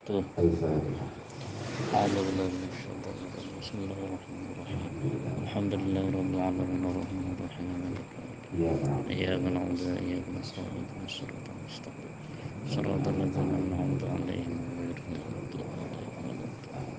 طيب. الفاتحة. أعوذ بالله من الشيطان الرجيم. بسم الله الرحمن الرحيم. الحمد لله رب العالمين الرحمن الرحيم مالك يوم الدين. إياك نعبد إياك نعبد وإياك نستعين اهدنا الصراط المستقيم صراط الذين أنعمت عليهم غير المغضوب عليهم ولا الضالين.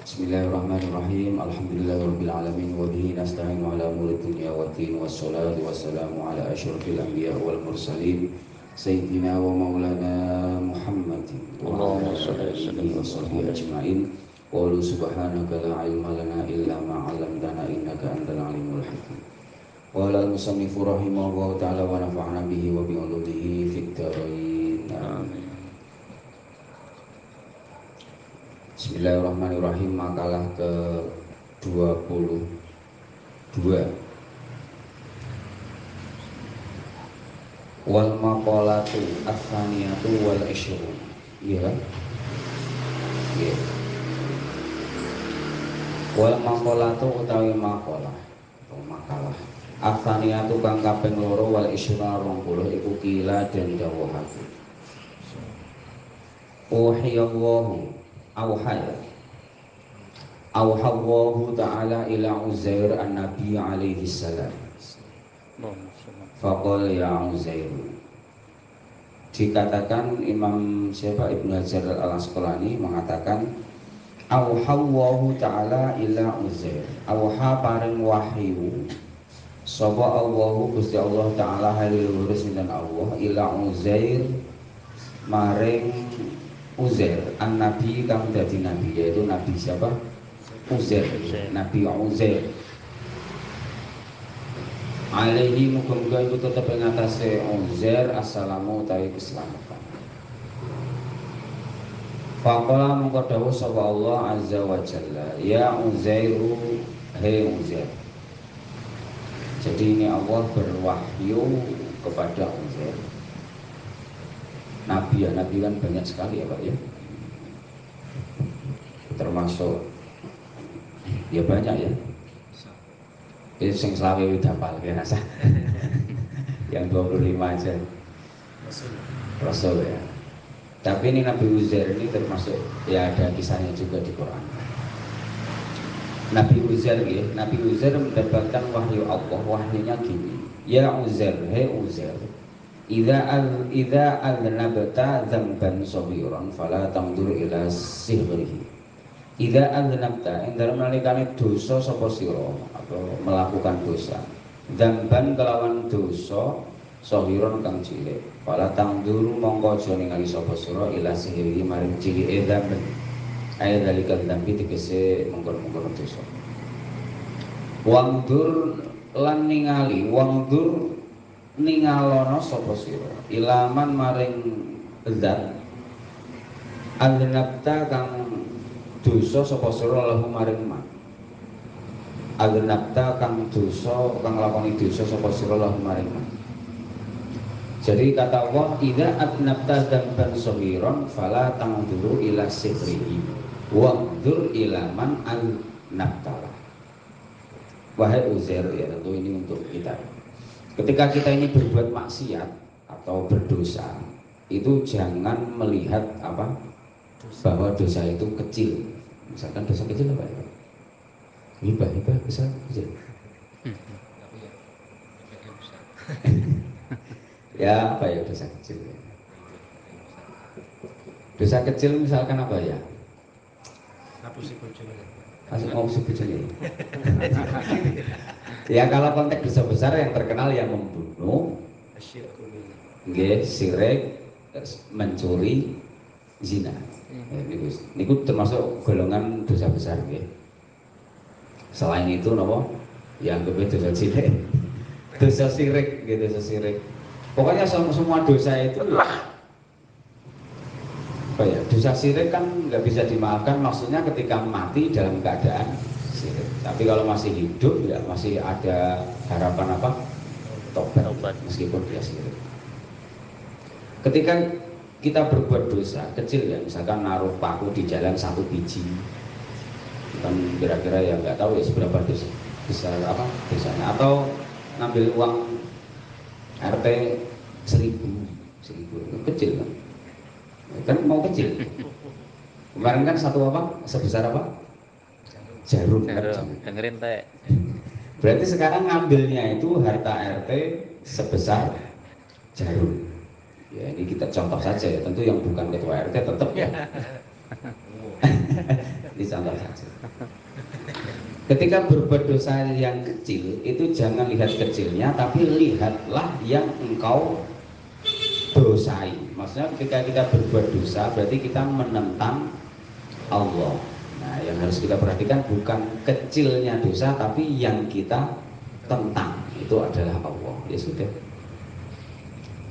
Bismillahirrahmanirrahim. Alhamdulillahirabbil alamin wa bihi nasta'inu ala umuri dunya waddin wassalatu wassalamu ala asyrafil anbiya wal mursalin sayyidina wa maulana Muhammadin wa ala Allahumma shalli wa sallim alihi wa sahbihi ajmain. Qulu subhanaka la ilma lana illa ma 'allamtana innaka antal alimul hakim. Qala al-musannifu rahimahullahu ta'ala wa nafa'ana bihi wa bi ulumihi fid dharain. Amin. Bismillahirrahmanirrahim. Makalah ke-22. Wal maqalatu ats-tsaniyatu wal 'ishrun. Iya kan? Iya. Wal maqalatu utawi maqalah atau makalah. Ats-tsaniyatu kang kaping 2 wal 'ishrun 20 iku kila den dawuhake. Wahiyallahu Auhallahu ta'ala ila Uzair an-Nabi alaihi salam. Faqal ya Uzair. Dikatakan Imam Syekh Ibnu Hajar al-Asqalani mengatakan Auhallahu ta'ala ila Uzair. Auha paring wahyu sapa Allahu Gusti Allah taala halil sinten Allah ila Uzair maring Uzair, an-Nabi kang dadi nabi, yaitu Nabi siapa? Uzair, Nabi Uzair. Alaihi muga-muga iku tetep ing atase Uzair assalamu utawi keselamatan. Faqala mengko dawuh sapa Allah azza wa jalla, ya Uzairu, hei Uzair. Jadi ini Allah berwahyu kepada Uzair. Nabi ya, Nabi kan banyak sekali ya Pak ya. Termasuk ya banyak ya. Itu sing selawe wis hafal ya rasa. Yang 25 aja. Rasul ya. Tapi ini Nabi Uzair ini termasuk ya ada kisahnya juga di Quran. Nabi Uzair ya, Nabi Uzair mendapatkan wahyu Allah, wahyunya gini. Ya Uzair, hei Uzair. Idza aznabta dzamban saghiran fala tamdur ila sihrihi. Idza aznabta ing dalem nalikane dosa sapa sira atau melakukan dosa. Dzamban kelawan dosa saghiran kang cilik. Fala tamdur mongko aja ningali sapa sira ila sihrihi maring cilike dzamban. Ayat dalika dzambi tegese mengkon-mengkon dosa. Wangdur lan wangdur ningalono sapa sira ilaman maring zat aznabta kang dosa sapa sira lahu maring man aznabta kang dosa kang lakoni dosa sapa sira lahu maring man. Jadi kata Allah idza aznabta dzamban saghiran fala tangduru ila sihrihi wa'dzur ilaman aznabta. Wahai Uzair, ya tentu ini untuk kita. Ketika kita ini berbuat maksiat atau berdosa, itu jangan melihat apa bahwa dosa itu kecil. Misalkan dosa kecil apa ya? Hibah besar kecil. Ya apa ya dosa kecil? Dosa kecil misalkan apa ya? Masuk mau sebetulnya. Ya kalau konteks dosa besar yang terkenal yang membunuh, syirik, mencuri, zina. Ini termasuk golongan dosa besar. Selain itu, nopo yang kedua dosa cilik, dosa syirik, dosa syirik. Pokoknya semua dosa itu apa ya? Dosa syirik kan nggak bisa dimaafkan. Maksudnya ketika mati dalam keadaan syirik. Tapi kalau masih hidup ya masih ada harapan apa? Tobat meskipun dia syirik. Ketika kita berbuat dosa kecil ya, misalkan naruh paku di jalan 1 biji, kan kira-kira ya nggak tahu ya seberapa dosa besar apa dosanya, atau ngambil uang RT 1000 kecil kan? Kan mau kecil. Kemarin kan satu apa? Sebesar apa? Jarum. Dengerin teh. Berarti sekarang ngambilnya itu harta RT sebesar jarum. Ya ini kita contoh saja ya. Tentu yang bukan ketua RT tetap ya. Ini contoh saja. Ketika berbuat dosa yang kecil itu jangan lihat kecilnya, tapi lihatlah yang engkau dosai. Maksudnya ketika kita berbuat dosa berarti kita menentang Allah. Nah yang harus kita perhatikan bukan kecilnya dosa, tapi yang kita tentang itu adalah Allah. Ya sudah.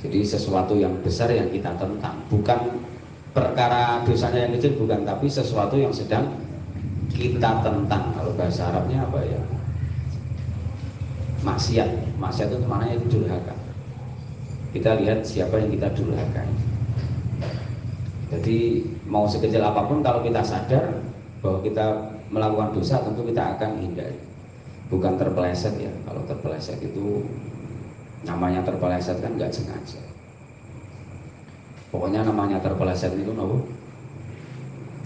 Jadi sesuatu yang besar yang kita tentang, bukan perkara dosanya yang kecil, bukan, tapi sesuatu yang sedang kita tentang. Kalau bahasa Arabnya apa ya? Maksiat. Maksiat itu maknanya durhaka. Kita lihat siapa yang kita durhakai. Jadi mau sekecil apapun kalau kita sadar bahwa kita melakukan dosa, tentu kita akan hindari. Bukan terpeleset ya. Kalau terpeleset itu namanya terpeleset kan nggak sengaja. Pokoknya namanya terpeleset itu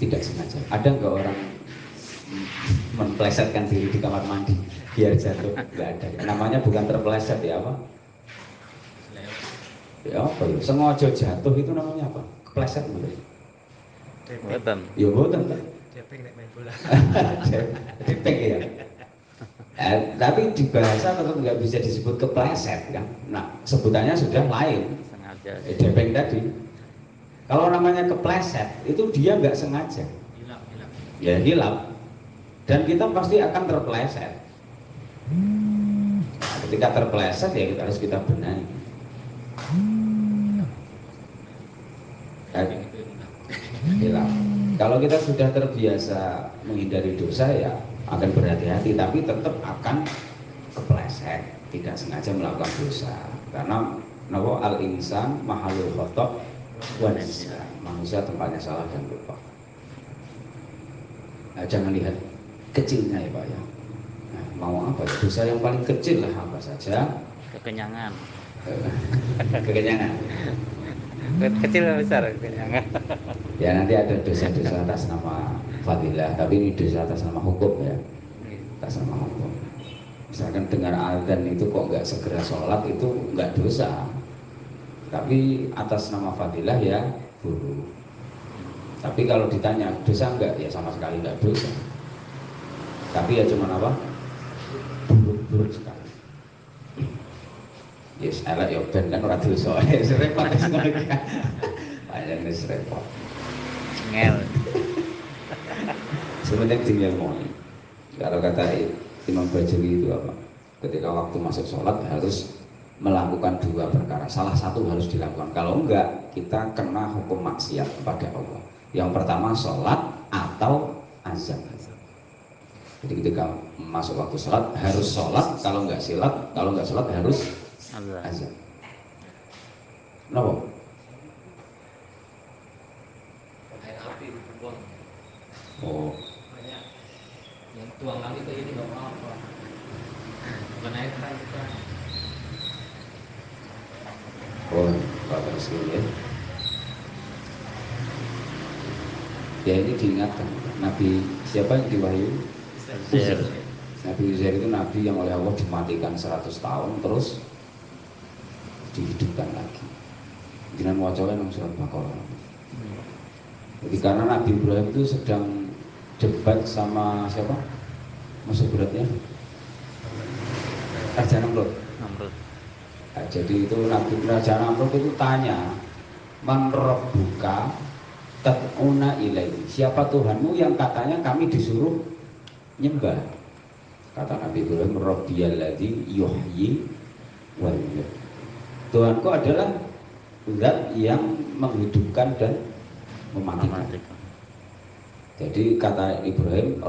tidak sengaja. Ada nggak orang memplesetkan diri di kamar mandi biar jatuh? Nggak ada. Namanya bukan terpeleset ya apa? Ya apa ya? Sengaja jatuh itu namanya apa? Kepleset bener. Boten. Ya boten kan? Jepeng nek main bola. Depek ya. Tapi di bahasa tetap nggak bisa disebut kepleset kan? Nah sebutannya sudah lain. Sengaja. Depeng tadi. Kalau namanya kepleset itu dia nggak sengaja. Hilang. Ya hilap. Dan kita pasti akan terpeleset. Nah, ketika terpeleset ya kita harus benahi. Hilang. Kalau kita sudah terbiasa menghindari dosa ya akan berhati-hati, tapi tetap akan kepleset, tidak sengaja melakukan dosa. Karena al insan mahalul khotok wa nisyan. Manusia tempatnya salah dan lupa. Nah, jangan lihat kecilnya ya Pak ya. Nah, mau apa ya? Dosa yang paling kecil lah apa saja. Kekenyangan. Kekenyangan. Kecil atau besar kekenyangan. Ya nanti ada dosa-dosa atas nama fadilah, tapi ini dosa atas nama hukum ya. Atas nama hukum. Misalkan dengar azan itu kok nggak segera sholat itu nggak dosa. Tapi atas nama fadilah ya buruk. Tapi kalau ditanya dosa enggak, ya sama sekali enggak dosa. Tapi ya cuma apa? Buruk sekali. Yes, elek ya ben kan ora dosa. Repot sekali. Panjang wis repot. Ngel. Sebenarnya tinggal mau. Kalau kata Imam Bajuri itu apa? Ketika waktu masuk sholat harus melakukan dua perkara. Salah satu harus dilakukan. Kalau enggak, kita kena hukum maksiat kepada Allah. Yang pertama sholat atau azan. Jadi ketika masuk waktu sholat harus sholat. Kalau enggak sholat harus azan. Kenapa? Air api dibuang. Oh, Banyak yang tuang lagi ke ini nggak apa-apa. Bukan air kan. oh, Pak Presiden ya. Ya ini diingatkan. Nabi siapa yang diwahyu? Uzair. Nabi Uzair itu nabi yang oleh Allah dimatikan 100 tahun terus dihidupkan lagi. Jangan wajahnya yang surat Baqarah. Jadi karena Nabi Ibrahim itu sedang debat sama siapa? Musuh beratnya Raja Namrud. Nah, jadi itu Nabi Raja Namrud itu tanya, Man rabbuka tad'una ilaihi. Siapa Tuhanmu yang katanya kami disuruh nyembah? Kata Nabi Ibrahim, Rabbiyalladzi yuhyi wa yumiit. Tuhanku adalah zat yang menghidupkan dan mematikan. Jadi kata Ibrahim,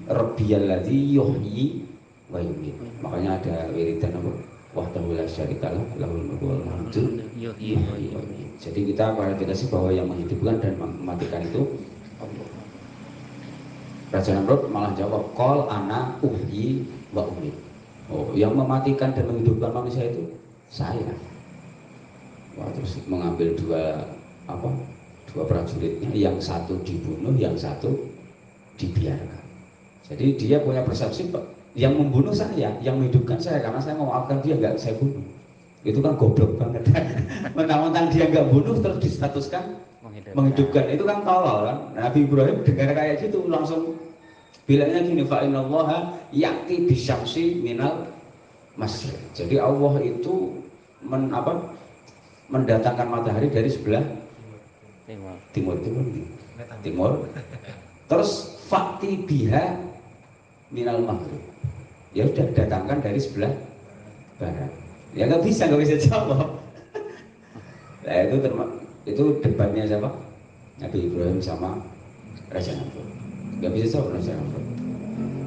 Rabbiyalladzi yuhyi wa yumiit. Makanya ada wiridan apa? Wahdahu la syarikalah lahul mulku wal hamdu yuhyi wa yumiit. Jadi kita klarifikasi bahwa yang menghidupkan dan mematikan itu Allah. Raja Namrud malah jawab, Qol ana uhyi wa umiit. Oh, yang mematikan dan menghidupkan manusia itu saya. Wah, terus mengambil dua prajuritnya, yang satu dibunuh, yang satu dibiarkan. Jadi dia punya persepsi yang membunuh saya, yang menghidupkan saya karena saya memaafkan dia, nggak saya bunuh. Itu kan goblok banget. Mentang-mentang dia nggak bunuh terus distatuskan menghidupkan, itu kan tolol kan. Nabi Ibrahim dengar kayak gitu langsung bilangnya gini, fa innallaha ya'ti bisyamsi minal masyriq. Jadi Allah itu mendatangkan matahari dari sebelah timur. Terus fakti biha minal maghrib. Ya sudah datangkan dari sebelah barat. Ya nggak bisa jawab. Nah itu debatnya siapa? Nabi Ibrahim sama Raja Namrud. Nggak bisa jawab Raja Namrud.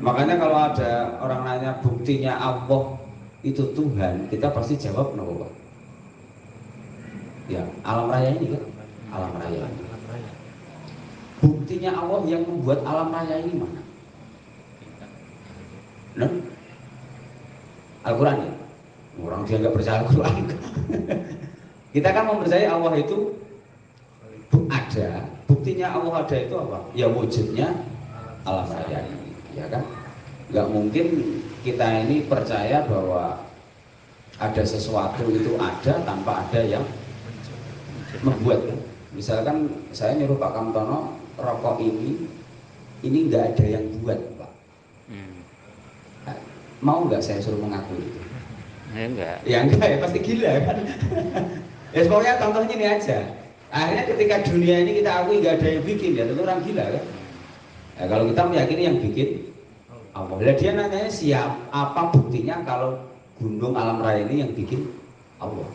Makanya kalau ada orang nanya buktinya Allah itu Tuhan, kita pasti jawab kenapa? Ya alam raya ini kan, alam raya. Buktinya Allah yang membuat alam raya ini mana? Nah, Al-Quran ya? Orang dia nggak percaya Al-Quran. Kita kan mempercayai Allah itu ada. Buktinya Allah ada itu apa? Ya wujudnya alam raya ini, ya kan? Nggak mungkin kita ini percaya bahwa ada sesuatu itu ada tanpa ada yang membuat. Misalkan saya nyuruh Pak Kamtono rokok ini nggak ada yang buat, Pak. Mau nggak saya suruh mengakui itu? Ya enggak ya, pasti gila kan. Ya pokoknya contohnya ini aja. Akhirnya ketika dunia ini kita akui nggak ada yang bikin, ya tentu orang gila kan. Ya, kalau kita meyakini yang bikin Allah. Lah dia nanya apa buktinya kalau gunung alam raya ini yang bikin Allah?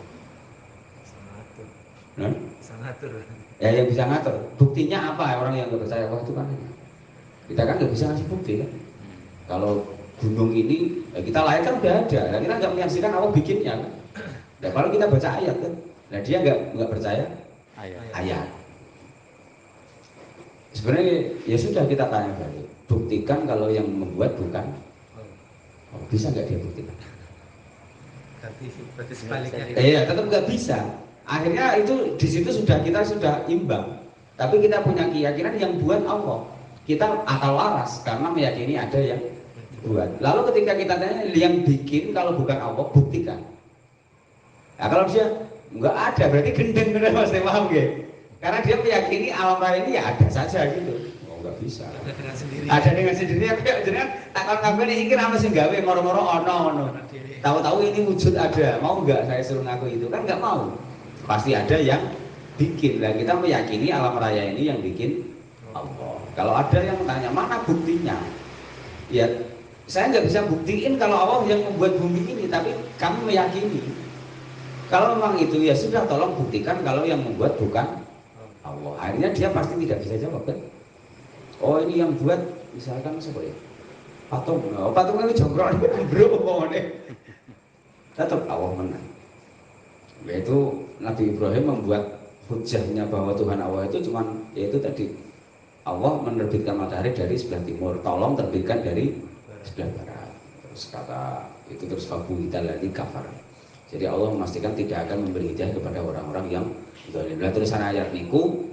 Bisa ngatur. Ya yang bisa ngatur. Buktinya apa? Orang yang nggak percaya Allah itu kan. Kita kan nggak bisa ngasih bukti kan. Kalau gunung ini ya kita lahir kan udah ada. Nah, kita nggak menyaksikan Allah bikinnya kan. Ya kalau kita baca ayat kan. Nah dia nggak percaya ayat. Sebenarnya ya sudah kita tanya balik. Buktikan kalau yang membuat bukan. Oh, bisa nggak dia buktikan? Berarti sebaliknya. Iya, tetap nggak bisa. Akhirnya itu di situ kita sudah imbang. Tapi kita punya keyakinan yang buat Allah. Kita akal waras karena meyakini ada yang buat. Lalu ketika kita tanya yang bikin kalau bukan Allah, buktikan. Nah, kalau dia nggak ada, berarti gendeng bener Mas, paham ya? Karena dia meyakini alam raya ini ya ada saja gitu. Oh nggak bisa. Ada dengan sendiri. Ada dengan sendiri. Jangan takkan ngapain ini apa sih gawe moro-moro ono. Tahu-tahu ini wujud ada. Mau nggak saya suruh ngaku itu? Kan nggak mau. Pasti ada yang bikin. Lah kita meyakini alam raya ini yang bikin Allah. Kalau ada yang tanya mana buktinya? Ya saya nggak bisa buktiin kalau Allah yang membuat bumi ini, tapi kami meyakini. Kalau memang itu ya sudah, tolong buktikan kalau yang membuat bukan Allah. Akhirnya dia pasti tidak bisa jawab kan? Oh ini yang buat misalkan siapa ya? Patung. Oh patung itu jonggrok bro. Tetap Allah menang. Yaitu Nabi Ibrahim membuat hujahnya bahwa Tuhan Allah itu cuman yaitu tadi Allah menerbitkan matahari dari sebelah timur, tolong terbitkan dari sebelah barat. Terus kata itu terus fabu kita lagi kafar. Jadi Allah memastikan tidak akan memberi hidayah kepada orang-orang yang zalim. Lah terusan ayat niku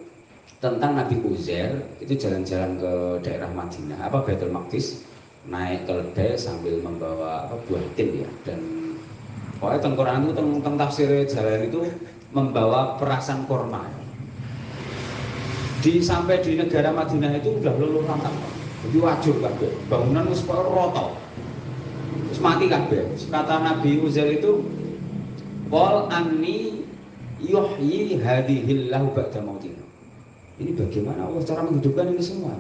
tentang Nabi Uzair itu jalan-jalan ke daerah Madinah, Baitul Maqdis, naik keledai sambil membawa buah tin ya, dan pokoknya tengkorak itu tentang tafsir jalan itu membawa perasan kurma. Sampai di negara Madinah itu udah luluh lantak, jadi wajur kabeh, bangunan wis roto, terus mati kabeh. Kata Nabi Uzair itu, qol anni yuhyi hadhillahu ba'da mautina. Ini bagaimana Allah cara menghidupkan ini semua?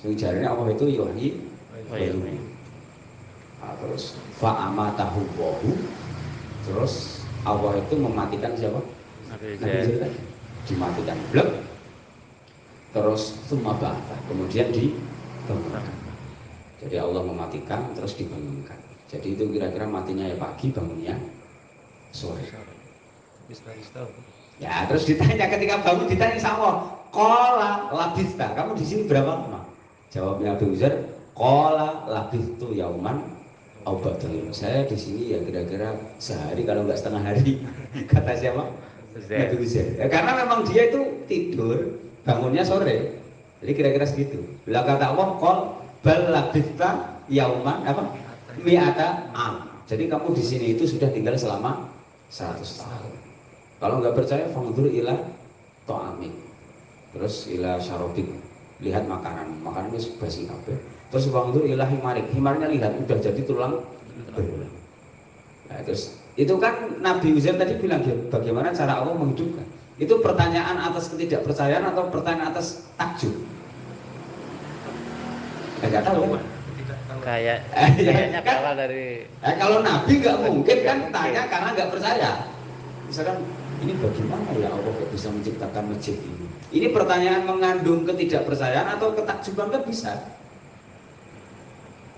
Sejarahnya Allah itu yuhyi wa yumiit. Terus fa'amatahu wahu. Terus Allah itu mematikan siapa? Nabi Uzair. Dimatikan blek. Terus summa kemudian dibangunkan. Jadi Allah mematikan terus dibangunkan. Jadi itu kira-kira matinya ya pagi, bangunnya sore. Ya terus ditanya ketika bangun ditanya sama qala labista, kamu di sini berapa lama? Jawabnya Nabi Uzair, qala labistu yauman Obat dulu. Saya di sini ya kira-kira sehari kalau nggak setengah hari. Kata siapa? Nabi Uzair. Ya, karena memang dia itu tidur, bangunnya sore. Jadi kira-kira segitu. Bila kata Allah, qol bal labithta yauman apa? Mi'ata am. Jadi kamu di sini itu sudah tinggal selama 100 tahun. Kalau nggak percaya, fangdur ila ta'amik. Terus ila syarobik. Lihat makanannya basi kabeh. Terus fangdur ila himarik. Himarnya lihat udah jadi tulang belulang. Nah, terus itu kan Nabi Uzair tadi bilang bagaimana cara Allah menghidupkan. Itu pertanyaan atas ketidakpercayaan atau pertanyaan atas takjub? Enggak tahu kan? Kayaknya berawal dari kalau Nabi nggak mungkin kan tanya karena nggak percaya. Misalkan ini bagaimana ya Allah kok bisa menciptakan masjid ini? Ini pertanyaan mengandung ketidakpercayaan atau ketakjuban kan bisa.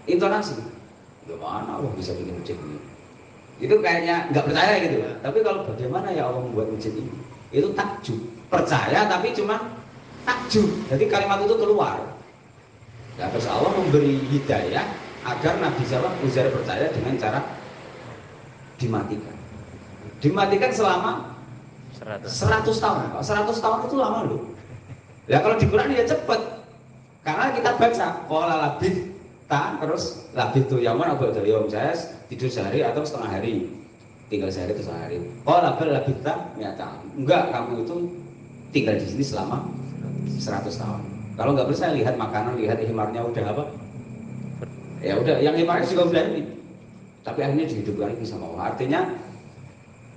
Intonasi. Gimana Allah bisa bikin masjid ini? Itu kayaknya nggak percaya gitu. Tapi kalau bagaimana ya Allah membuat masjid ini? Itu takjub. Percaya tapi cuma takjub. Jadi kalimat itu keluar. Nah, terus Allah memberi hidayah agar Nabi Uzair percaya dengan cara dimatikan. Dimatikan selama 100 tahun. 100 tahun itu lama loh. Ya kalau di Quran ya cepet. Karena kita baca qala labith ta terus labith tu yaman apa itu yom saya tidur sehari atau setengah hari. Tinggal sehari atau setengah hari. Qala bal labith ta mi'ata. Enggak, kamu itu tinggal di sini selama 100 tahun. Kalau nggak percaya lihat makanan, lihat himarnya udah apa? Ya udah, yang himarnya juga udah ini. Tapi akhirnya dihidupkan lagi sama Allah. Artinya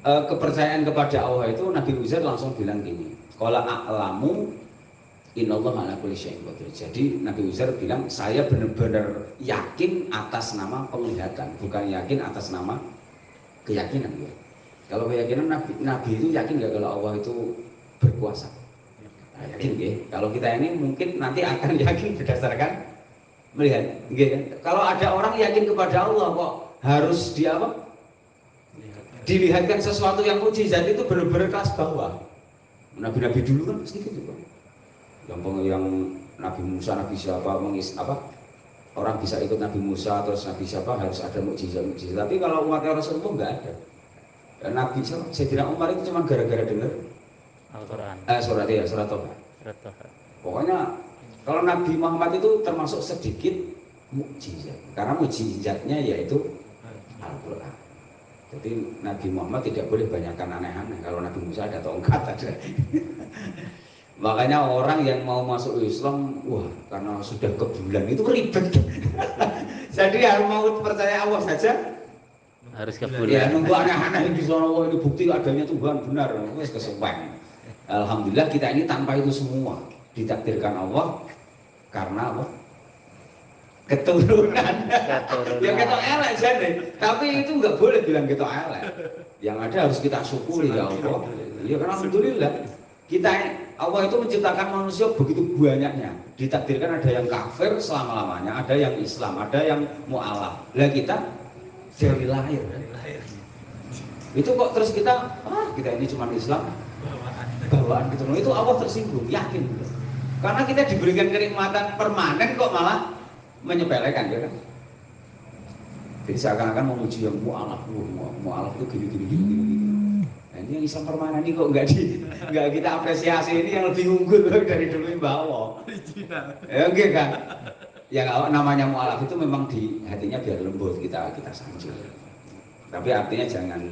kepercayaan kepada Allah itu Nabi Uzair langsung bilang gini. Qala a'lamu innallaha ala kulli syai'in qadir. Jadi Nabi Uzair bilang saya benar-benar yakin atas nama penglihatan, bukan yakin atas nama keyakinan. Ya. Kalau keyakinan Nabi itu yakin nggak kalau Allah itu berkuasa? Nah, yakin ya. Kalau kita ini mungkin nanti akan yakin berdasarkan melihat. Kan? Kalau ada orang yakin kepada Allah kok harus dia apa? Dilihatkan sesuatu yang mukjizat itu benar-benar kelas bawah. Nabi-nabi dulu kan pasti gitu kan. Yang Nabi Musa, Nabi siapa orang bisa ikut Nabi Musa terus Nabi siapa harus ada mukjizat. Tapi kalau umatnya Rasulullah nggak ada. Dan Nabi Sayyidina Umar itu cuma gara-gara dengar Al-Quran. Surat Toba. Pokoknya kalau Nabi Muhammad itu termasuk sedikit mukjizat. Karena mukjizatnya yaitu Al-Quran. Jadi Nabi Muhammad tidak boleh banyakkan aneh-aneh. Kalau Nabi Musa ada tongkat ada. Makanya orang yang mau masuk Islam, wah karena sudah ke bulan itu ribet. Jadi harus mau percaya Allah saja. Harus ke bulan. Ya nunggu aneh-aneh di sana, wah ini bukti adanya Tuhan benar. Wes kesuwen. Alhamdulillah kita ini tanpa itu semua ditakdirkan Allah karena apa? Keturunan. Ya kita elek jadi, tapi itu nggak boleh bilang kita elek. Yang ada harus kita syukuri ya Allah. Ya karena alhamdulillah kita Allah itu menciptakan manusia begitu banyaknya. Ditakdirkan ada yang kafir selama-lamanya, ada yang Islam, ada yang mu'alaf. Lah kita dari lahir. Itu kok terus kita ini cuma Islam. Bawaan gitu, itu Allah tersinggung, yakin gitu. Karena kita diberikan kenikmatan permanen kok malah menyepelekan ya kan. Jadi seakan-akan memuji yang mu'alaf itu gini. Nah, ini yang Islam permanen ini kok nggak kita apresiasi, ini yang lebih unggul dari dulu yang bawa. Ya enggak kan? Ya kalau namanya mu'alaf itu memang di hatinya biar lembut kita sanjung. Tapi artinya jangan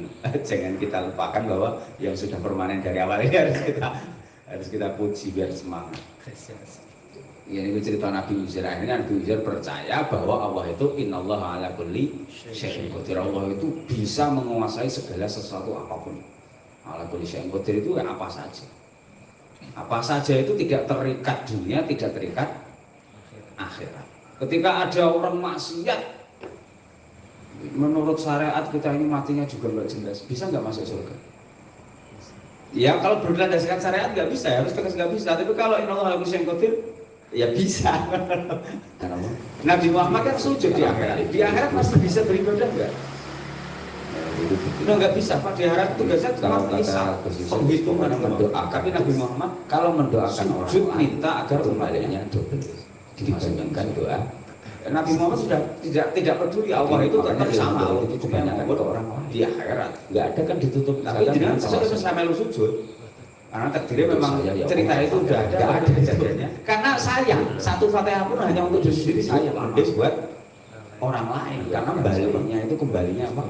kita lupakan bahwa yang sudah permanen dari awal ini harus kita puji biar semangat. Ya, ini cerita Nabi Uzair. Akhirnya Nabi Uzair percaya bahwa Allah itu innallaha ala kulli syai'in qadir. Allah itu bisa menguasai segala sesuatu apapun. Ala kulli syai'in qadir itu apa saja. Apa saja itu tidak terikat dunia, tidak terikat akhirat. Ketika ada orang maksiat, menurut syariat kita ini matinya juga nggak jelas, bisa nggak masuk surga? Ya kalau berdasarkan syariat nggak bisa, harus tegas nggak bisa. Tapi kalau innallaha ala kulli syai'in qadir, ya bisa. Nabi Muhammad kan sujud di akhirat. Di akhirat masih bisa beribadah nggak? Nggak bisa Pak. Di akhirat tugasnya cuma bisa penghitungan mendoakan. Tapi Nabi Muhammad kalau mendoakan sujud minta agar umatnya double dibandingkan doa Nabi Muhammad sudah tidak peduli Allah itu tetap sama itu kebanyakan ke orang lain di akhirat. nggak ada kan ditutup Tapi jangan sesuai melu sujud. Karena takdirnya memang cerita itu udah nggak ada kejadiannya. Karena sayang satu Fatihah pun hanya untuk diri sendiri sayang. Habis buat orang lain. Karena baliknya itu kembalinya apa?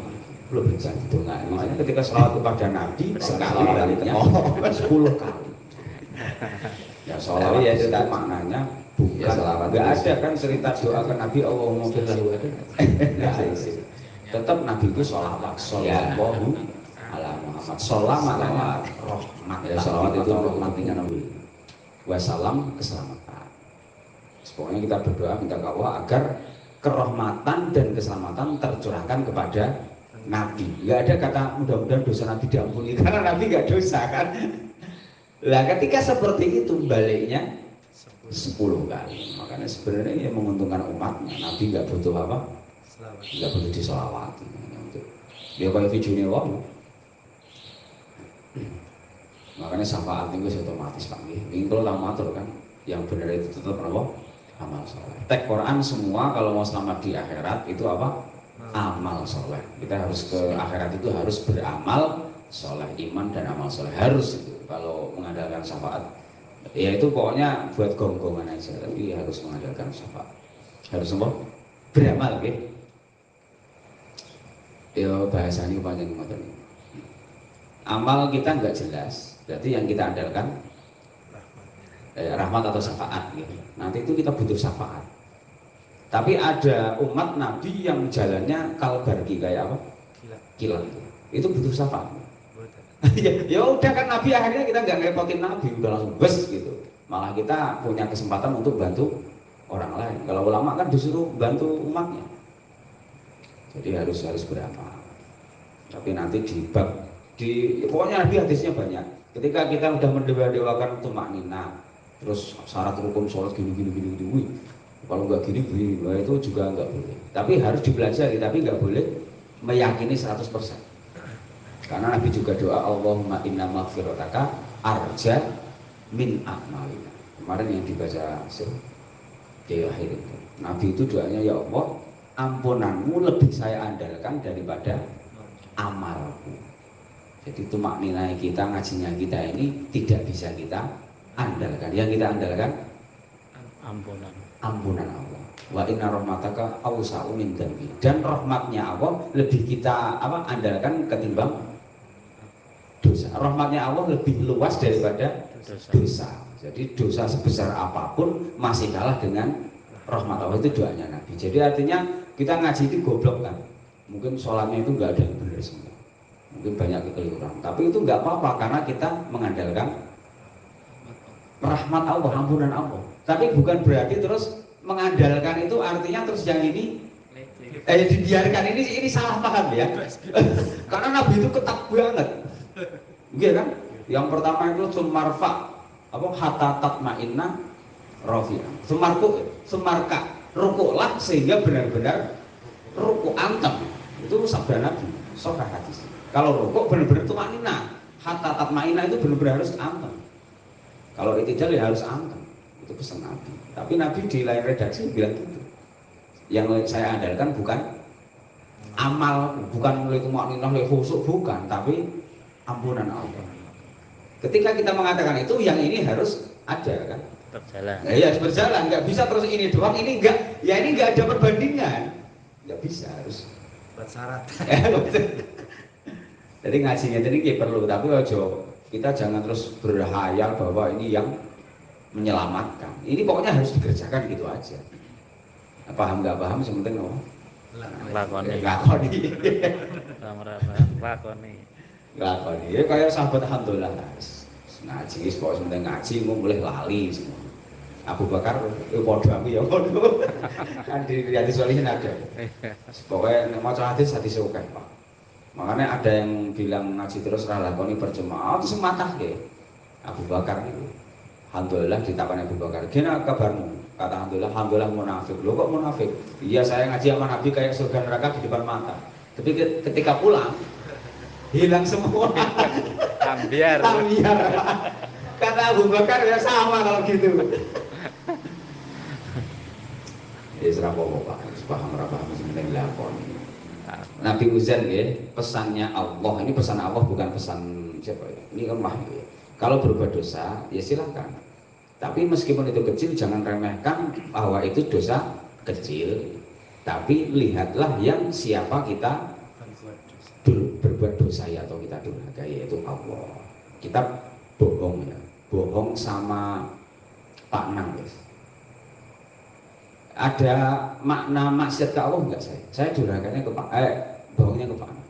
Belum bisa didengar. Makanya ketika selawat kepada Nabi sekali baliknya 10 kali. Ya sholawat ya itu maknanya bukan nggak ada kan cerita doa ke Nabi Allahumma fir lahu ada nggak ada. Tetap Nabi itu sholawat shollallahu ala Muhammad sholawat rahmat ya sholawat itu rahmatnya Nabi wassalam keselamatan. Pokoknya kita berdoa minta ke Allah agar kerahmatan dan keselamatan tercurahkan kepada Nabi. Nggak ada kata mudah-mudahan dosa Nabi diampuni karena Nabi nggak dosa kan. Lah ketika seperti itu baliknya 10 kali. Makanya sebenarnya yang menguntungkan umatnya. Nabi nggak butuh apa? Nggak butuh disolawati. Dia kayak videonya wong. Makanya syafaat itu otomatis Pak. Ini kalau tak matur kan, yang benar itu tetap apa? Amal soleh. Tek Quran semua kalau mau selamat di akhirat itu apa? Amal soleh. Kita harus ke akhirat itu harus beramal soleh, iman dan amal soleh harus itu. Kalau mengandalkan syafaat, ya itu pokoknya buat gong-gongan aja. Tapi harus mengandalkan syafaat. Harus apa? Beramal, oke? Ya bahasanya panjang banget. Amal kita nggak jelas. Berarti yang kita andalkan rahmat atau syafaat gitu. Nanti itu kita butuh syafaat. Tapi ada umat Nabi yang jalannya kalbargi kayak apa? Kilat. Itu butuh syafaat. Ya udah kan Nabi akhirnya kita nggak ngerepotin Nabi, udah langsung bes gitu. Malah kita punya kesempatan untuk bantu orang lain. Kalau ulama kan disuruh bantu umatnya. Jadi harus beramal. Tapi nanti pokoknya Nabi hadisnya banyak. Ketika kita udah mendewa-dewakan tumaknina, terus syarat rukun sholat gini. Kalau nggak gini, itu juga nggak boleh. Tapi harus dipelajari, tapi nggak boleh meyakini 100%. Karena Nabi juga doa Allahumma inna maghfirataka arja min a'malina. Kemarin yang dibaca di akhir itu. Nabi itu doanya ya Allah, ampunanmu lebih saya andalkan daripada amalku. Jadi tumakninah kita, ngajinya kita ini tidak bisa kita andalkan. Yang kita andalkan ampunan Allah. Wa inna rahmataka awsa'u min dzambi. Dan rahmatnya Allah lebih kita andalkan ketimbang dosa. Rahmatnya Allah lebih luas daripada dosa. Jadi dosa sebesar apapun masih kalah dengan rahmat Allah. Itu doanya Nabi. Jadi artinya kita ngaji itu goblok kan. Mungkin sholatnya itu nggak ada yang benar semua. Mungkin banyak kekeliruan. Tapi itu nggak apa-apa karena kita mengandalkan rahmat Allah, ampunan Allah. Tapi bukan berarti terus mengandalkan itu artinya terus yang ini dibiarkan ini salah paham ya. Karena Nabi itu ketat banget. Iya kan? Yang pertama itu sumarfa hatta tatma'inna rafi'an. Sumarka rukuklah sehingga benar-benar rukuk antem. Itu sabda Nabi, sahih hadis. Kalau rukuk benar-benar tumanina, hatta tatma'inna itu benar-benar harus antem. Kalau itidal ya harus antem. Itu pesan Nabi. Tapi Nabi di lain redaksi bilang gitu. Yang saya andalkan bukan amal, bukan oleh tumanina, oleh khusyuk, bukan, tapi ampunan Allah. Ketika kita mengatakan itu, yang ini harus ada kan? Berjalan. Ya harus berjalan, nggak bisa terus ini doang, ini enggak, ya ini nggak ada perbandingan, nggak bisa harus. Bersyarat. Jadi ngajinya ini perlu, tapi ojo kita jangan terus berhayal bahwa ini yang menyelamatkan. Ini pokoknya harus dikerjakan gitu aja. Paham nggak paham, sementing no. Lakoni. Lakoni. Ya kayak sahabat alhamdulillah. Ngaji, pokoknya sementing ngaji, mau boleh lali semua. Abu Bakar, podo aku ya podo. Kan di hadis walihin ada. Pokoknya mau hadis oke Pak. Makanya ada yang bilang ngaji terus lakoni percuma. Itu sematah ya. Abu Bakar itu. Alhamdulillah ditakani Abu Bakar. Gimana kabarmu? Kata alhamdulillah munafik. Loh kok munafik? Iya saya ngaji sama Nabi kayak surga neraka di depan mata. Tapi ketika pulang hilang semua. Ambiar. Kata Abu Bakar ya sama kalau gitu. Ya serah apa-apa, paham ora paham sing lakoni. Nabi Uzair ya, pesannya Allah, ini pesan Allah bukan pesan siapa ya, ini lemah ya. Kalau berbuat dosa ya silahkan, tapi meskipun itu kecil jangan remehkan bahwa itu dosa kecil, tapi lihatlah yang siapa kita berbuat dosa ya, atau kita durhaka, yaitu Allah. Kita bohong ya, bohong sama Pak Nang guys. Ada makna maksiat ke Allah enggak saya? Saya durhakanya ke Pak, bohongnya ke Pak Nang.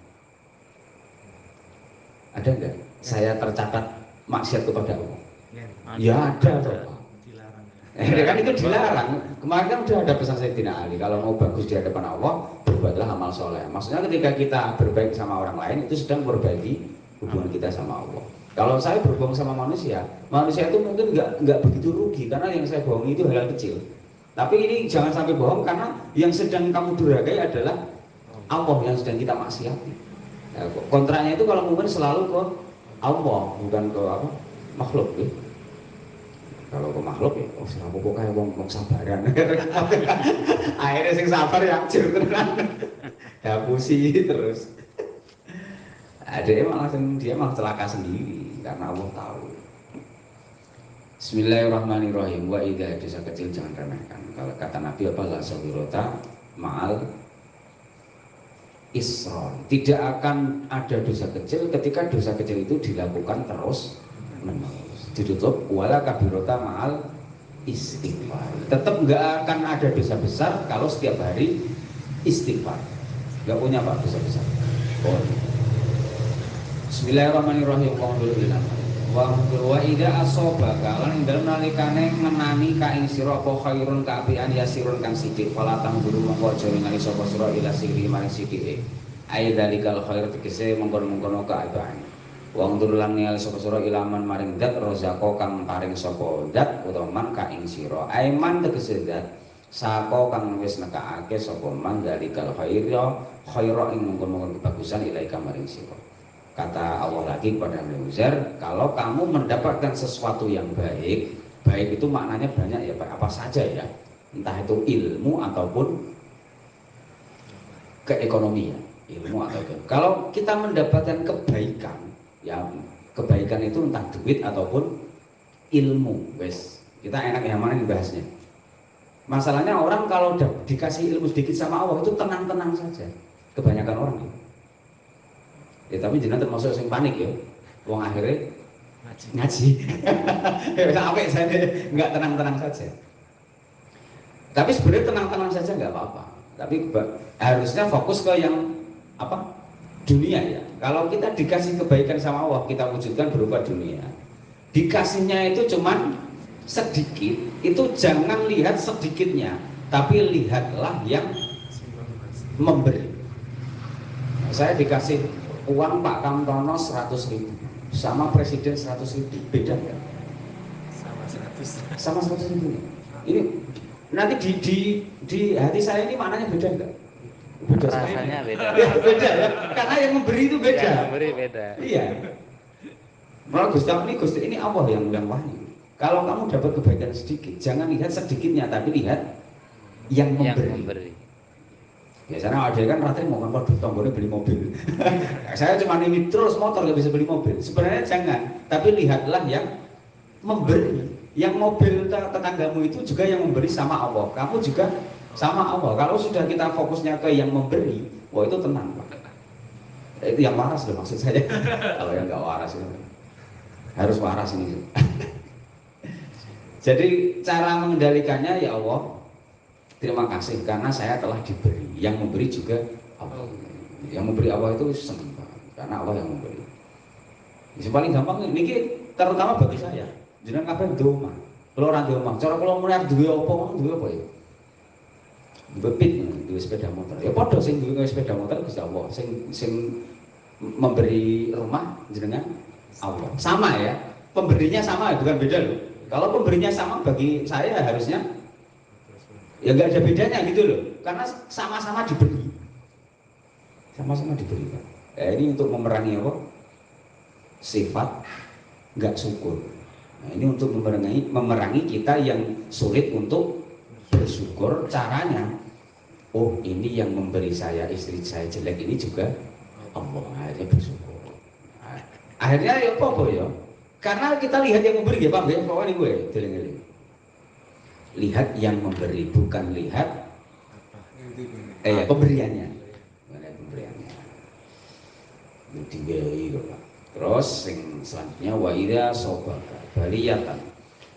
Ada enggak? Saya tercatat maksiat kepada Allah. Ya ada toh. Kan itu dilarang. Kemarin kan sudah ada pesan Sayyidina Ali, kalau mau bagus di hadapan Allah, berbuatlah amal soleh. Maksudnya ketika kita berbaik sama orang lain, itu sedang memperbaiki hubungan kita sama Allah. Kalau saya berbohong sama manusia itu mungkin nggak begitu rugi, karena yang saya bohongi itu hal kecil. Tapi ini jangan sampai bohong, karena yang sedang kamu durhakai adalah Allah yang sedang kita maksiati. Nah, kontraknya itu kalau mungkin selalu ke Allah, bukan ke apa makhluk ya. Kalau ke makhluk ya, oh sira apa kayak wong sabaran. Akhirnya sing sabar ya hancur tenan. Hapusi terus. Dia malah celaka sendiri karena Allah tahu. Bismillahirrahmanirrahim. Wa idza dosa kecil jangan remehkan. Kalau kata Nabi apa la sabirota ma'al isron. Tidak akan ada dosa kecil ketika dosa kecil itu dilakukan terus menerus. Ditutup wala kabirota ma'al istighfar. Tetap nggak akan ada dosa besar kalau setiap hari istighfar. Nggak punya apa dosa besar. Oh. Bismillahirrahmanirrahim. Wa idza asobaka lan dalem nalikane ngenani ka ing sira apa khairun kaapian yasirun kang sithik fala tangguru mongko aja ningali sapa sira ila siri maring sithike ai dalikal khair tegese mengkon-mengkono kaapian wong turulan ningali sapa sira ilaman maring zat rozako kang paring sapa zat utawa man ka ing sira aiman tegese zat sako kang wis nekake sapa man dalikal khaira ing mengkon-mengkon kebagusan ilaika maring sira. Kata Allah lagi kepada Nabi Uzair, kalau kamu mendapatkan sesuatu yang baik, baik itu maknanya banyak ya, apa saja ya, entah itu ilmu ataupun keekonomian, ilmu atau kalau kita mendapatkan kebaikan, ya kebaikan itu entah duit ataupun ilmu, wes kita enak yang mana dibahasnya. Masalahnya orang kalau dikasih ilmu sedikit sama Allah itu tenang-tenang saja, kebanyakan orang. Ya tapi jenengan termasuk yang panik ya. Wong akhirnya ngaji. Sampai saya nggak tenang-tenang saja. Tapi sebenarnya tenang-tenang saja nggak apa-apa. Tapi harusnya fokus ke yang apa? Dunia ya. Kalau kita dikasih kebaikan sama Allah, kita wujudkan berupa dunia. Dikasihnya itu cuman sedikit, itu jangan lihat sedikitnya, tapi lihatlah yang memberi. Saya dikasih uang Pak Kamtono 100.000 sama Presiden 100.000, beda nggak? Sama 100.000. Ini nanti di hati saya ini maknanya beda nggak? Beda rasanya beda. Beda ya, karena yang memberi itu beda. Yang memberi beda. Iya. Malah Gusti ini Allah yang wahyu. Kalau kamu dapat kebaikan sedikit, jangan lihat sedikitnya, tapi lihat yang memberi. Biasanya ada kan ratanya mau kan tombolnya beli mobil. Saya cuma ini terus motor nggak bisa beli mobil. Sebenarnya jangan, tapi lihatlah yang memberi. Yang mobil tetanggamu itu juga yang memberi sama Allah. Kamu juga sama Allah. Kalau sudah kita fokusnya ke yang memberi, wah itu tenang Pak. Itu yang waras loh maksud saya. Kalau yang nggak waras itu harus waras ini. Jadi cara mengendalikannya ya Allah. Terima kasih karena saya telah diberi. Yang memberi juga Allah. Yang memberi Allah itu senang banget karena Allah yang memberi. Yang paling gampang ini terutama bagi saya. Jenengan kabeh duwe omah. Kalau orang duwe omah, cara kalau mulai duwe apa ya? Bepit duwe sepeda motor. Ya padha sing duwe sepeda motor Gusti Allah. Sing memberi rumah jenengan Allah. Sama ya. Pemberinya sama bukan beda loh. Kalau pemberinya sama bagi saya harusnya ya nggak ada bedanya gitu loh, karena sama-sama diberi, sama-sama diberi Pak. Ini untuk memerangi apa? Sifat nggak syukur. Nah, ini untuk memerangi kita yang sulit untuk bersyukur caranya, oh ini yang memberi saya istri saya jelek ini juga Allah, akhirnya bersyukur. Nah, akhirnya ya apa ya? Karena kita lihat yang memberi ya Pak ya, pokoknya gue deling-deling. Lihat yang memberi, bukan lihat pemberiannya. Bukan pemberiannya. Digawe kok Pak. Terus sing selanjutnya wa idza sobaka baliyatan.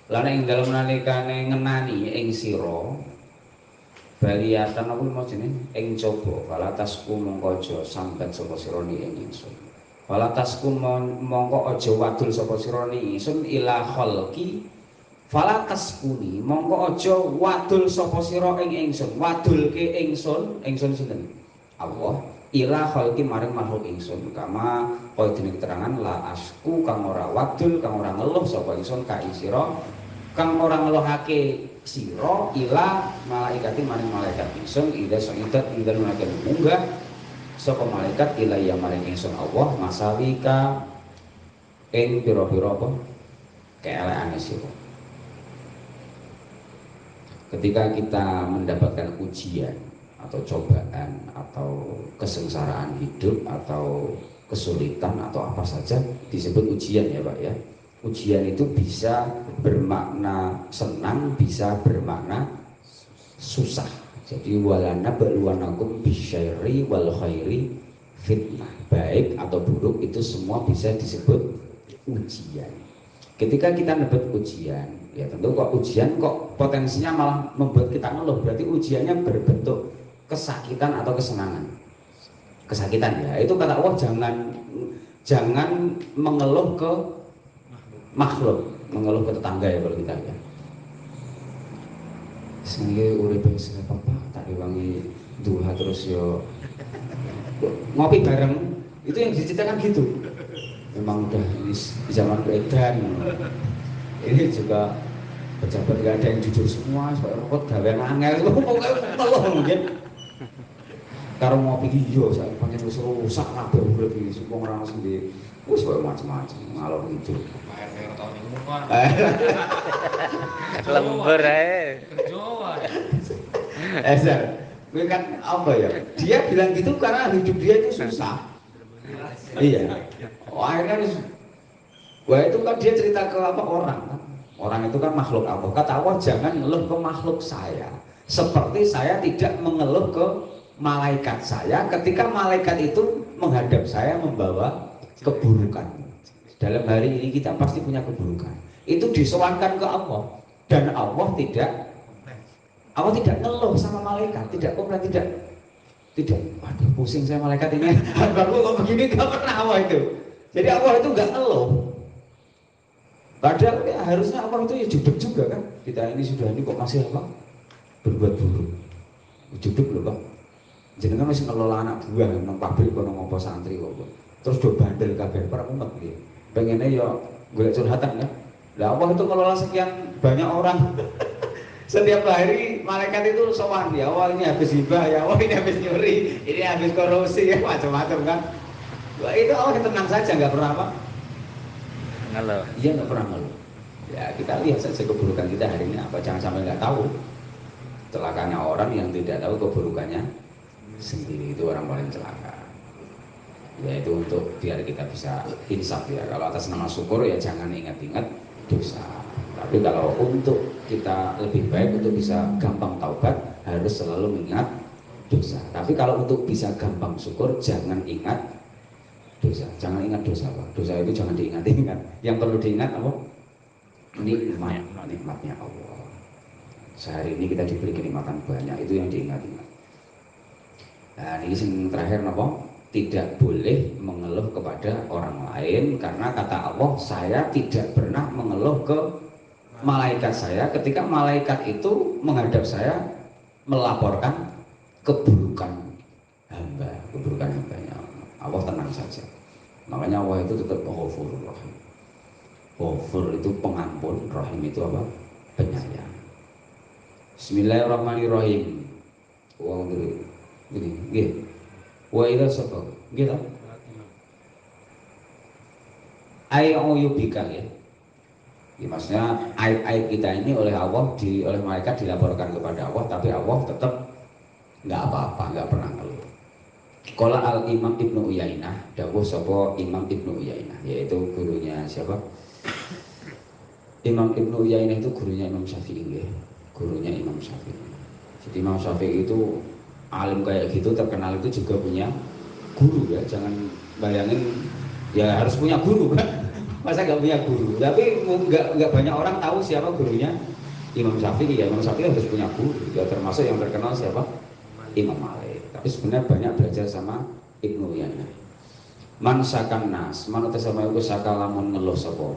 Lan ing dalem nalikane ngenani ing sira baliyatan apa mau jenenge ing coba falatasku mongko aja sambat sapa sira ni ing ingsun. Falatasku mongko aja wadul sapa sira ni ingsun ila khalqi falataskuni mongko aja wadul sapa sira ing ingsun. Wadulke ingsun sinten? Allah. Ila khalqi maring makhluk ingsun kama kaya dene keterangan la asku kang ora wadul kang ora ngeluh sapa ingsun ka ing sira kang ora ngeluhake sira ila malaikati maring malaikat ingsun ida sa'idat ida nunaken munggah sapa malaikat ila ya maring ingsun Allah masawika ing pira-pira apa keelekane sira. Ketika kita mendapatkan ujian atau cobaan atau kesengsaraan hidup atau kesulitan atau apa saja disebut ujian ya Pak ya. Ujian itu bisa bermakna senang, bisa bermakna susah. Jadi walana ba'luwanakum bisyarri wal khairi fitnah. Baik atau buruk itu semua bisa disebut ujian. Ketika kita dapat ujian, ya tentu kok ujian kok potensinya malah membuat kita ngeluh. Berarti ujiannya berbentuk kesakitan atau kesenangan. Kesakitan ya, itu kata Allah jangan mengeluh ke makhluk, mengeluh ke tetangga ya kalau kita ya. Sengi urip sing apa tak diwangi duha terus yo ngopi bareng itu yang diceritakan gitu. Memang udah di zaman beredan. Ini juga pejabat gak ada yang jujur semua, supaya repot gawean angel pokoknya mungkin. Karo ngopi iki yo sak pancen wis rusak kabeh urip iki wong ora langsung di wis koyo macam-macam ngalor gitu. Air tahun ini Pak. Lembur ae. Kerja. Eser. Gue kan apa ya? Dia bilang gitu karena hidup dia itu susah. Iya. Oh, akhirnya wah itu kan dia cerita ke apa orang kan? Orang itu kan makhluk Allah. Kata Allah jangan ngeluh ke makhluk saya. Seperti saya tidak mengeluh ke malaikat saya ketika malaikat itu menghadap saya membawa keburukan. Dalam hari ini kita pasti punya keburukan. Itu disowankan ke Allah dan Allah tidak ngeluh sama malaikat, tidak komplain, tidak. Waduh pusing saya malaikat ini. Baru kok begini gak pernah Allah itu. Jadi Allah itu nggak ngeluh. Padahal ya, harusnya Allah itu ya judek juga kan. Kita ini sudah ini kok masih apa? Berbuat buruk. Judek loh Pak. Jenengan masih ngelola anak buah nang pabrik kono ngopo santri kok. Terus do bandel kabeh para umat piye. Pengennya ya golek curhatan kan. Lah Allah itu ngelola sekian banyak orang. Setiap hari malaikat itu sowan ya, Allah ini habis hibah ya, Allah ini habis nyuri, ini habis korupsi ya, macam-macam kan. Wah, itu Allah tenang saja nggak pernah apa? Ngeluh. Iya nggak pernah ngeluh. Ya kita lihat saja keburukan kita hari ini apa, jangan sampai nggak tahu. Celakanya orang yang tidak tahu keburukannya sendiri, itu orang paling celaka. Ya itu untuk biar kita bisa insaf ya. Kalau atas nama syukur ya jangan ingat-ingat dosa. Tapi kalau untuk kita lebih baik untuk bisa gampang taubat harus selalu mengingat dosa. Tapi kalau untuk bisa gampang syukur jangan ingat dosa. Jangan ingat dosa Pak. Dosa itu jangan diingat-ingat. Yang perlu diingat apa? Nikmatnya Allah. Sehari ini kita diberi kenikmatan banyak, itu yang diingat-ingat. Nah ini yang terakhir apa? Tidak boleh mengeluh kepada orang lain karena kata Allah saya tidak pernah mengeluh ke malaikat saya ketika malaikat itu menghadap saya melaporkan keburukan hambanya. Allah tenang saja. Makanya Allah itu tetap Ghafurur Rahim. Ghafur itu pengampun, Rahim itu apa? Penyayang. Bismillahirrahmanirrahim. Wah gini, nggih. Wa idza sabaq, nggih ta? Ayyubika ya. Maksudnya aib-aib kita ini oleh Allah oleh malaikat dilaporkan kepada Allah, tapi Allah tetap nggak apa-apa, nggak pernah ngeluh. Qala al Imam Ibnu Uyainah, dawuh sapa Imam Ibnu Uyainah, yaitu gurunya siapa? Imam Ibnu Uyainah itu gurunya Imam Syafi'i ya. Gurunya Imam Syafi'i. Jadi Imam Syafi'i itu alim kayak gitu, terkenal itu juga punya guru ya. Jangan bayangin ya harus punya guru kan. Masa nggak punya guru? Tapi nggak banyak orang tahu siapa gurunya Imam Syafi'i ya. Imam Syafi'i harus punya guru. Ya termasuk yang terkenal siapa? Imam Malik. Tapi sebenarnya banyak belajar sama Ibnu Uyainah. Man sakan nas, man utasama iku sakalamun ngeluh sapa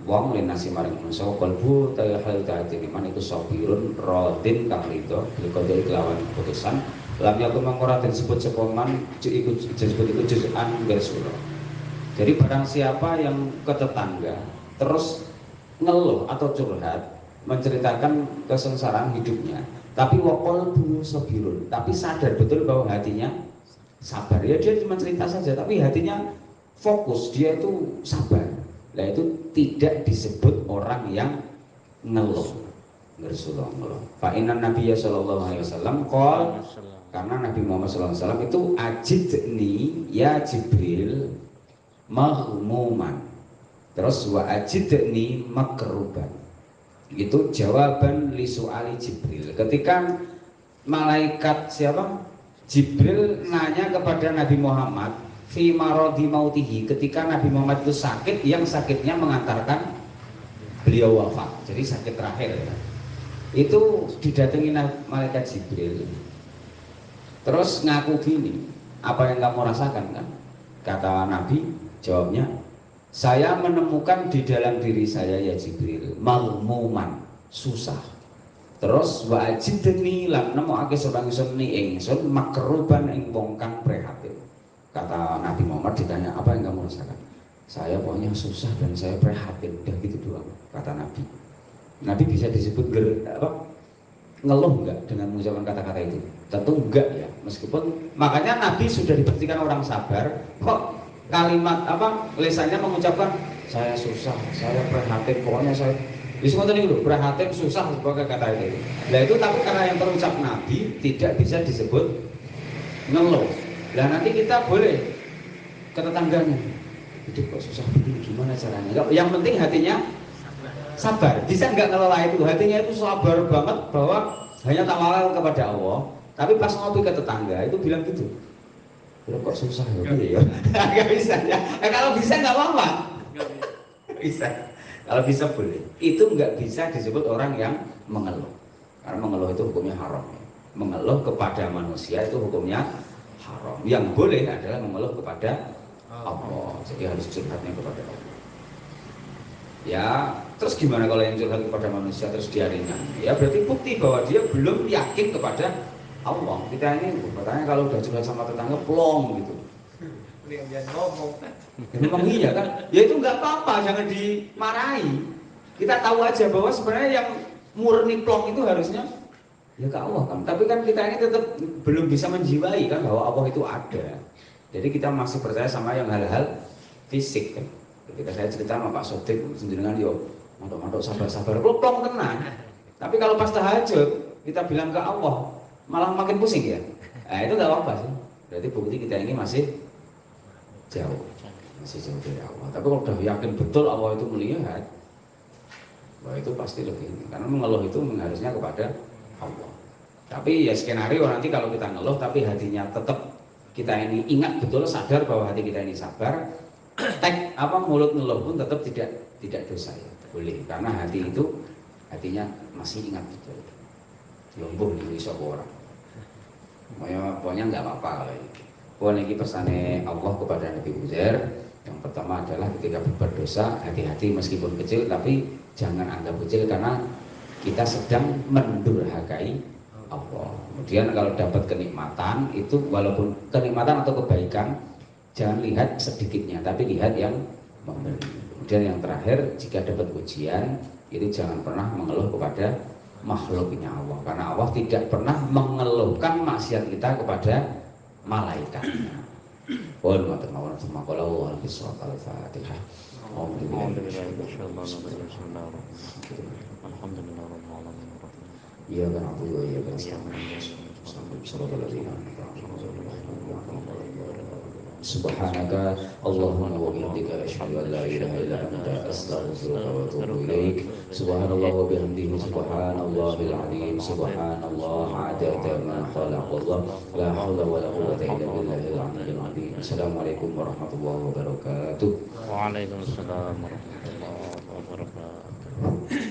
wong linasi maring manusa kalbu ta hal ta'ati man iku sabirun radin kang rido dikodhe kelawan keputusan lam yakun mangora disebut sapa man iku disebut iku juz'an garsula. Jadi barang siapa yang ke tetangga terus ngeluh atau curhat menceritakan kesengsaraan hidupnya, tapi waqal bu sabirun, tapi sadar betul bahwa hatinya sabar, ya dia cuma cerita saja, tapi hatinya fokus, dia itu sabar. Nah itu tidak disebut orang yang ngeluh, ngeluh. Fa inna Nabiya sallallahu alaihi wasallam qol, karena Nabi Muhammad sallallahu alaihi wasallam itu ajidni ya Jibril mahmuman, terus wa ajidni makruban. Itu jawaban li su'ali Jibril. Ketika malaikat siapa? Jibril nanya kepada Nabi Muhammad fi maradi mautihi, ketika Nabi Muhammad itu sakit, yang sakitnya mengantarkan beliau wafat, jadi sakit terakhir ya. Itu didatangi malaikat Jibril, terus ngaku gini, apa yang kamu rasakan kan? Kata Nabi, jawabnya, saya menemukan di dalam diri saya ya Jibril malmuman, susah. Terus wa ajidni lan nemokake sapa ingsun ni ingsun makruban ing wong kang prihatin. Kata Nabi Muhammad ditanya, apa yang kamu rasakan? Saya pokoknya susah dan saya prihatin, udah gitu doang, kata Nabi. Nabi bisa disebut ngeluh enggak dengan mengucapkan kata-kata itu? Tentu enggak ya, meskipun makanya Nabi sudah dipastikan orang sabar, kok kalimat lesannya mengucapkan saya susah, saya prihatin, pokoknya saya semua tadi dulu, prihatin, susah sebagai kata itu. Nah itu tapi karena yang terucap Nabi tidak bisa disebut ngeluh. Nah nanti kita boleh ke tetangganya, itu kok susah begini, gimana caranya? Yang penting hatinya sabar. Bisa nggak ngelola itu? Hatinya itu sabar banget bahwa hanya tawakal kepada Allah. Tapi pas ngopi ke tetangga itu bilang gitu, kok susah ya? Nggak bisa ya. Kalau bisa nggak apa-apa. Bisa. Kalau bisa boleh. Itu nggak bisa disebut orang yang mengeluh. Karena mengeluh itu hukumnya haram. Mengeluh kepada manusia itu hukumnya haram. Yang boleh adalah mengeluh kepada Allah. Jadi harus curhatnya kepada Allah. Ya, terus gimana kalau yang curhat kepada manusia terus dia ringan? Ya berarti bukti bahwa dia belum yakin kepada Allah. Kita ini katanya kalau udah curhat sama tetangga plong gitu. Memang iya kan? Ya itu nggak apa-apa, jangan dimarahi. Kita tahu aja bahwa sebenarnya yang murni plong itu harusnya ya ke Allah kan. Tapi kan kita ini tetap belum bisa menjiwai kan bahwa Allah itu ada. Jadi kita masih percaya sama yang hal-hal fisik kan. Ketika saya cerita sama Pak Sodik sendirian, yo mantuk-mantuk sabar-sabar, plong tenang. Tapi kalau pas tahajud kita bilang ke Allah, malah makin pusing ya. Nah itu nggak apa-apa sih. Berarti bukti kita ini masih jauh dari Allah. Tapi kalau udah yakin betul Allah itu melihat, bahwa itu pasti lebih ini. Karena mengeluh itu harusnya kepada Allah. Tapi ya skenario nanti kalau kita ngeluh tapi hatinya tetap kita ini ingat betul, sadar bahwa hati kita ini sabar, mulut ngeluh pun tetap tidak dosa ya. Boleh, karena hati itu hatinya masih ingat betul. Lombuh nih iso orang. Pokoknya nggak apa-apa kalau ini. Pokoknya ini pesannya Allah kepada Nabi Uzair. Yang pertama adalah ketika berdosa, hati-hati meskipun kecil, tapi jangan anggap kecil karena kita sedang mendurhakai Allah. Kemudian kalau dapat kenikmatan itu, walaupun kenikmatan atau kebaikan, jangan lihat sedikitnya, tapi lihat yang memberi. Kemudian yang terakhir, jika dapat ujian, itu jangan pernah mengeluh kepada makhluknya Allah, karena Allah tidak pernah mengeluhkan maksiat kita kepada malaikatnya. Wal ma'tamawar Al-Fatihah. أعوذ بالله من الشيطان الرجيم بسم الله الرحمن الرحيم الحمد لله رب العالمين الرحمن إياك نعبد وإياك إياك نستعين نعبد وإياك صراط نستعين الذين أنعمت صراط عليهم الذين أنعمت عليهم غير المغضوب عليهم سبحانك اللهم وبحمدك أشهد أن لا إله إلا أنت أستغفرك وأتوب إليك سبحان الله وبحمده سبحان الله العظيم سبحان الله عدد ما خلق الله لا حول ولا قوة إلا بالله العلي العظيم السلام عليكم ورحمة الله وبركاته وعليكم السلام ورحمة الله وبركاته